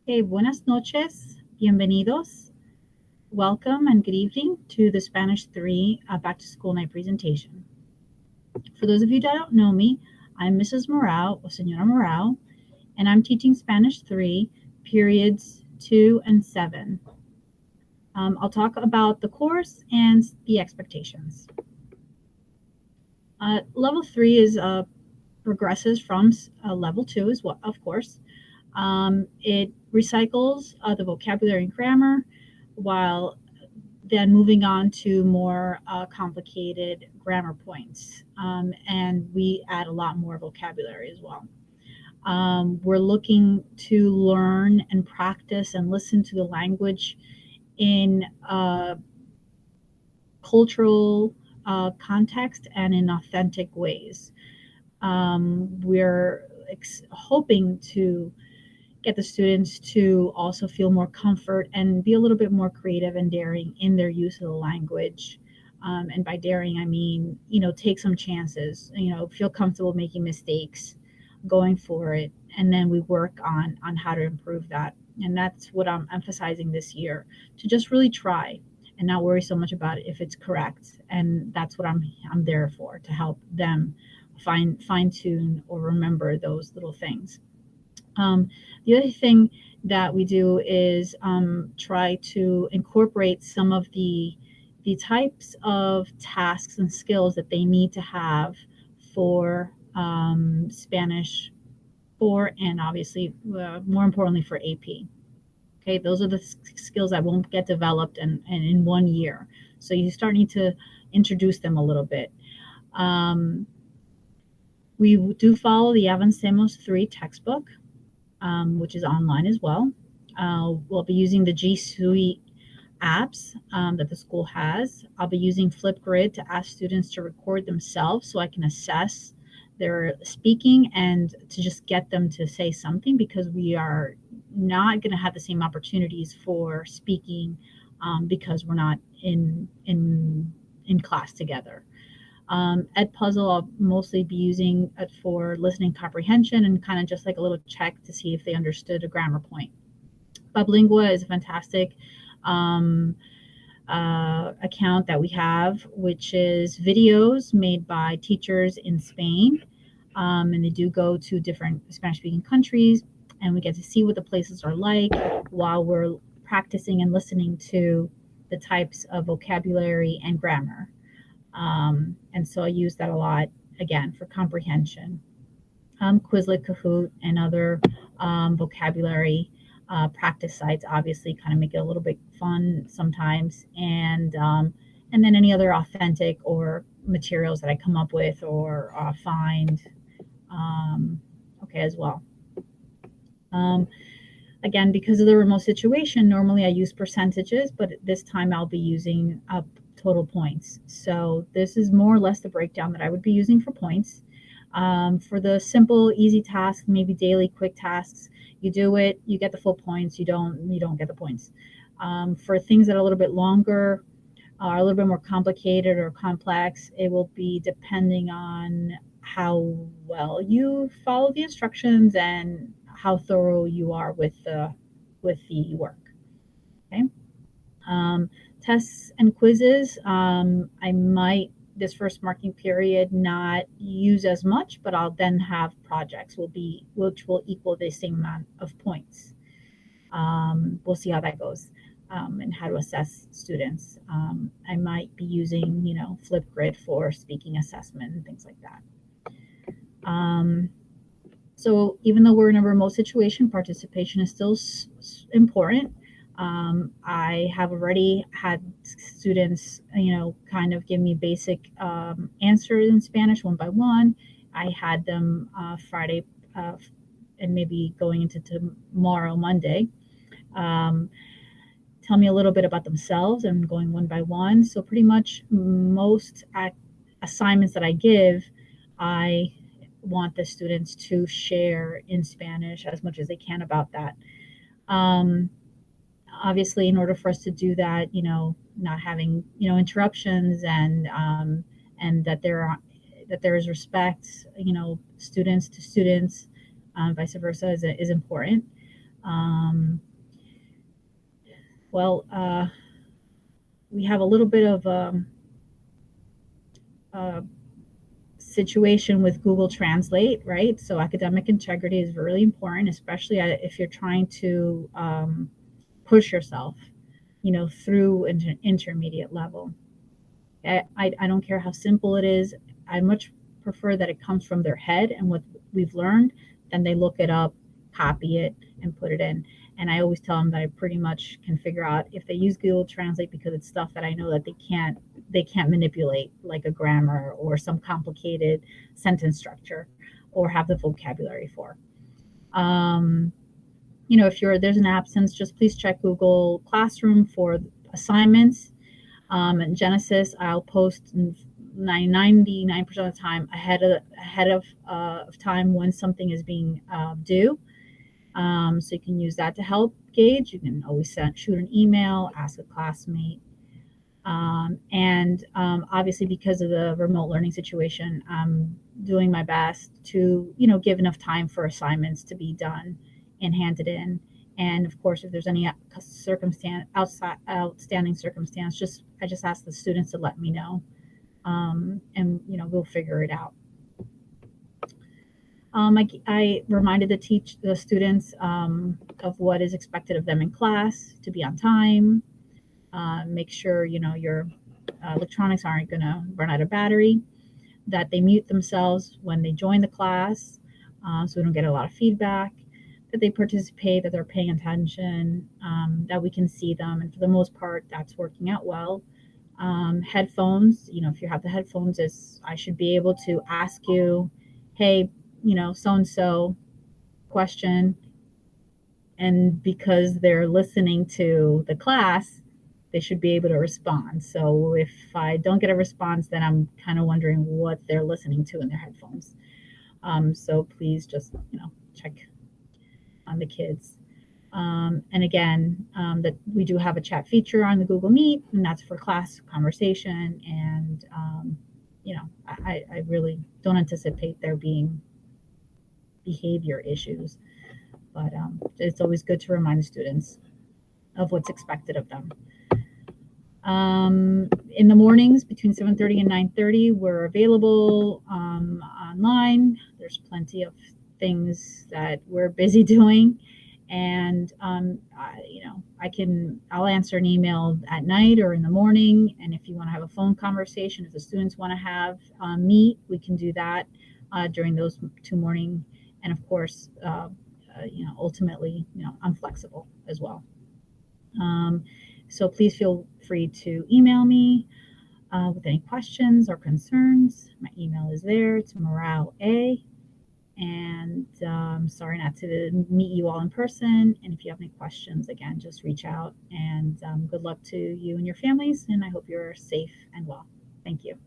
Okay, buenas noches, bienvenidos, welcome and good evening to the Spanish 3 Back to School Night presentation. For those of you that don't know me, I'm Mrs. Mourao, or Senora Mourao, and I'm teaching Spanish 3, periods 2 and 7. I'll talk about the course and the expectations. Level 3 is progresses from level 2 as well, of course. It recycles the vocabulary and grammar while then moving on to more complicated grammar points. And we add a lot more vocabulary as well. We're looking to learn and practice and listen to the language in cultural context and in authentic ways. We're hoping to get the students to also feel more comfort and be a little bit more creative and daring in their use of the language. And by daring, I mean, take some chances, feel comfortable making mistakes, going for it. And then we work on how to improve that. And that's what I'm emphasizing this year, to just really try and not worry so much about it if it's correct. And that's what I'm there for, to help them fine tune or remember those little things. The other thing that we do is try to incorporate some of the types of tasks and skills that they need to have for Spanish 4 and obviously more importantly for AP. Okay, those are the skills that won't get developed in 1 year. So you start need to introduce them a little bit. We do follow the Avancemos 3 textbook, which is online as well. We'll be using the G Suite apps that the school has. I'll be using Flipgrid to ask students to record themselves so I can assess their speaking and to just get them to say something, because we are not going to have the same opportunities for speaking because we're not in class together. Edpuzzle I'll mostly be using it for listening comprehension and kind of just like a little check to see if they understood a grammar point. Bublingua is a fantastic account that we have, which is videos made by teachers in Spain. And they do go to different Spanish-speaking countries, and we get to see what the places are like while we're practicing and listening to the types of vocabulary and grammar. And so I use that a lot, again, for comprehension. Quizlet, Kahoot, and other vocabulary practice sites obviously kind of make it a little bit fun sometimes. And then any other authentic or materials that I come up with or find, okay, as well. Again, because of the remote situation, normally I use percentages, but this time I'll be using total points. So this is more or less the breakdown that I would be using for points. For the simple, easy tasks, maybe daily quick tasks, you do it, you get the full points. You don't get the points. For things that are a little bit longer, a little bit more complicated or complex, it will be depending on how well you follow the instructions and how thorough you are with the work. Okay. Tests and quizzes, I might this first marking period not use as much, but I'll then have projects which will equal the same amount of points. We'll see how that goes, and how to assess students. I might be using, Flipgrid for speaking assessment and things like that. So even though we're in a remote situation, participation is still important. I have already had students, kind of give me basic answers in Spanish one by one. I had them Friday and maybe going into tomorrow, Monday. Tell me a little bit about themselves and going one by one. So pretty much most assignments that I give, I want the students to share in Spanish as much as they can about that. Obviously, in order for us to do that, not having, interruptions and that there is respect, students to students, vice versa is important. Um, well, we have a little bit of a situation with Google Translate, right? So academic integrity is really important, especially if you're trying to push yourself, through intermediate level. I don't care how simple it is. I much prefer that it comes from their head and what we've learned than they look it up, copy it, and put it in. And I always tell them that I pretty much can figure out if they use Google Translate because it's stuff that I know that they can't manipulate, like a grammar or some complicated sentence structure or have the vocabulary for. Um, if there's an absence, just please check Google Classroom for assignments. In Genesis, I'll post 99% of the time ahead of time when something is being due. So you can use that to help gauge. You can always shoot an email, ask a classmate. And obviously, because of the remote learning situation, I'm doing my best to, give enough time for assignments to be done and handed in. And of course, if there's any outstanding circumstance, I just ask the students to let me know, and we'll figure it out. I reminded the students of what is expected of them in class, to be on time. Make sure your electronics aren't going to run out of battery, that they mute themselves when they join the class, so we don't get a lot of feedback, that they participate, that they're paying attention, that we can see them, and for the most part that's working out well. Headphones, if you have the headphones, I should be able to ask you, hey, so and so question, and because they're listening to the class, they should be able to respond. So if I don't get a response, then I'm kind of wondering what they're listening to in their headphones. So please just, check on the kids. And again, that we do have a chat feature on the Google Meet, and that's for class conversation. And, I really don't anticipate there being behavior issues, but it's always good to remind the students of what's expected of them. In the mornings between 7:30 and 9:30, we're available online. There's plenty of things that we're busy doing, and I'll answer an email at night or in the morning. And if you want to have a phone conversation, if the students want to have meet, we can do that during those 2 morning. And of course, ultimately, I'm flexible as well. So please feel free to email me with any questions or concerns. My email is there. It's Mourao A. And sorry not to meet you all in person. And if you have any questions, again, just reach out. And good luck to you and your families. And I hope you're safe and well. Thank you.